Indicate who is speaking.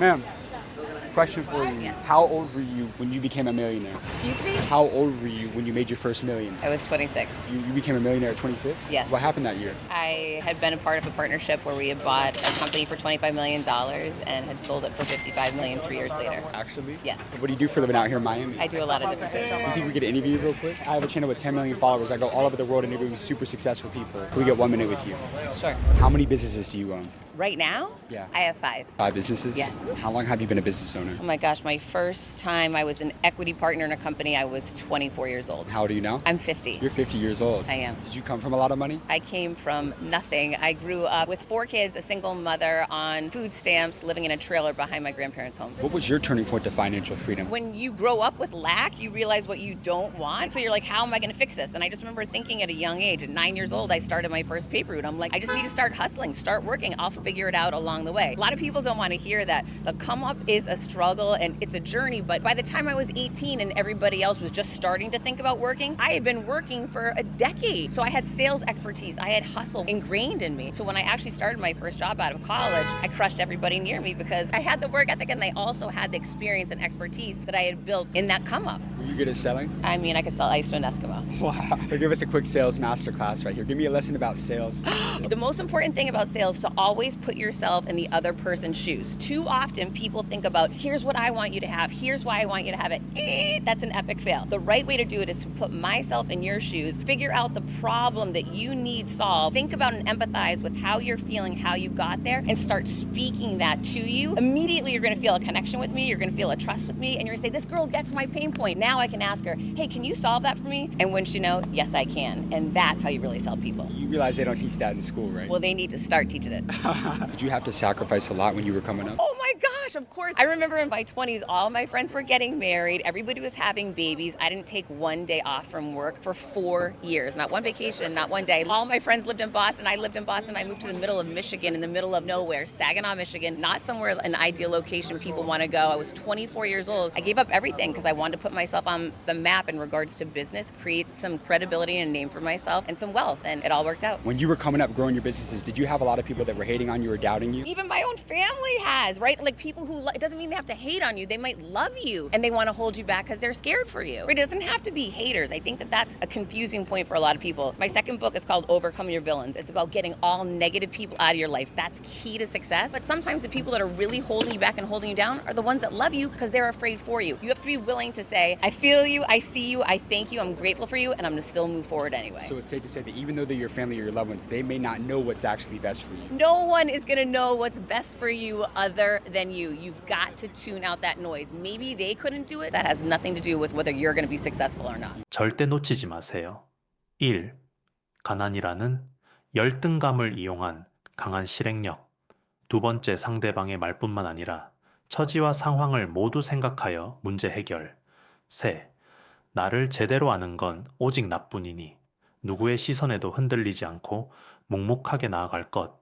Speaker 1: Ma'am, question for you.
Speaker 2: Yeah.
Speaker 1: How old were you when you became a millionaire?
Speaker 2: Excuse me?
Speaker 1: How old were you when you made your first million?
Speaker 2: I was 26.
Speaker 1: You became a millionaire at 26?
Speaker 2: Yes.
Speaker 1: What happened that year?
Speaker 2: I had been a part of a partnership where we had bought a company for $25 million and had sold it for $55 million 3 years later.
Speaker 1: Actually?
Speaker 2: Yes.
Speaker 1: What do you do for a living out here in Miami?
Speaker 2: I do a lot of different things.
Speaker 1: You think we could interview you real quick? I have a channel with 10 million followers. I go all over the world interviewing super successful people. Can we get 1 minute with you?
Speaker 2: Sure.
Speaker 1: How many businesses do you own?
Speaker 2: Right now?
Speaker 1: Yeah.
Speaker 2: I have 5.
Speaker 1: 5 businesses?
Speaker 2: Yes.
Speaker 1: How long have you been a business owner?
Speaker 2: Oh my gosh, my first time I was an equity partner in a company, I was 24 years old.
Speaker 1: How old are you now?
Speaker 2: I'm 50.
Speaker 1: You're 50 years old.
Speaker 2: I am.
Speaker 1: Did you come from a lot of money?
Speaker 2: I came from nothing. I grew up with 4 kids, a single mother on food stamps, living in a trailer behind my grandparents' home.
Speaker 1: What was your turning point to financial freedom?
Speaker 2: When you grow up with lack, you realize what you don't want. So you're like, how am I going to fix this? And I just remember thinking at a young age, at 9 years old, I started my first paper route. I'm like, I just need to start hustling, start working. I'll figure it out along the way. A lot of people don't want to hear that. The come up is a struggle and it's a journey. But by the time I was 18 and everybody else was just starting to think about working, I had been working for a decade. So I had sales expertise. I had hustle ingrained in me. So when I actually started my first job out of college, I crushed everybody near me because I had the work ethic and they also had the experience and expertise that I had built in that come up.
Speaker 1: Were you good at selling?
Speaker 2: I mean, I could sell ice to an Eskimo.
Speaker 1: Wow. So give us a quick sales masterclass right here. Give me a lesson about sales.
Speaker 2: The most important thing about sales is to always put yourself in the other person's shoes. Too often people think about, here's what I want you to have, here's why I want you to have it. That's an epic fail. The right way to do it is to put myself in your shoes, figure out the problem that you need solved, think about and empathize with how you're feeling, how you got there, and start speaking that to you. Immediately you're gonna feel a connection with me, you're gonna feel a trust with me, and you're gonna say, this girl gets my pain point. Now I can ask her, hey, can you solve that for me? And wouldn't you know, yes, I can. And that's how you really sell people.
Speaker 1: You realize they don't teach that in school, right?
Speaker 2: Well, they need to start teaching it.
Speaker 1: Did you have to sacrifice a lot when you were coming up?
Speaker 2: Oh my gosh, of course. I remember in my 20s, all my friends were getting married. Everybody was having babies. I didn't take one day off from work for 4 years. Not one vacation, not one day. All my friends lived in Boston. I lived in Boston. I moved to the middle of Michigan, in the middle of nowhere, Saginaw, Michigan. Not somewhere an ideal location people want to go. I was 24 years old. I gave up everything because I wanted to put myself on the map in regards to business, create some credibility and a name for myself and some wealth. And it all worked out.
Speaker 1: When you were coming up, growing your businesses, did you have a lot of people that were hating on you or doubting you?
Speaker 2: Even my own family has, right? Like people who, it doesn't mean they have to hate on you. They might love you and they want to hold you back because they're scared for you. It doesn't have to be haters. I think that that's a confusing point for a lot of people. My second book is called Overcome Your Villains. It's about getting all negative people out of your life. That's key to success. But sometimes the people that are really holding you back and holding you down are the ones that love you because they're afraid for you. You have to be willing to say, I feel you, I see you, I thank you, I'm grateful for you, and I'm gonna still move forward anyway.
Speaker 1: So it's safe to say that even though they're your family or your loved ones, they may not know what's actually best for you.
Speaker 2: No one is gonna know what's best for you other than you. You've got to tune out that noise. Maybe they couldn't do it. That has nothing to do with whether you're gonna be successful or not.
Speaker 3: 절대 놓치지 마세요. 1. 가난이라는 열등감을 이용한 강한 실행력. 두 번째, 상대방의 말뿐만 아니라 처지와 상황을 모두 생각하여 문제 해결. 3. 나를 제대로 아는 건 오직 나뿐이니 누구의 시선에도 흔들리지 않고 묵묵하게 나아갈 것.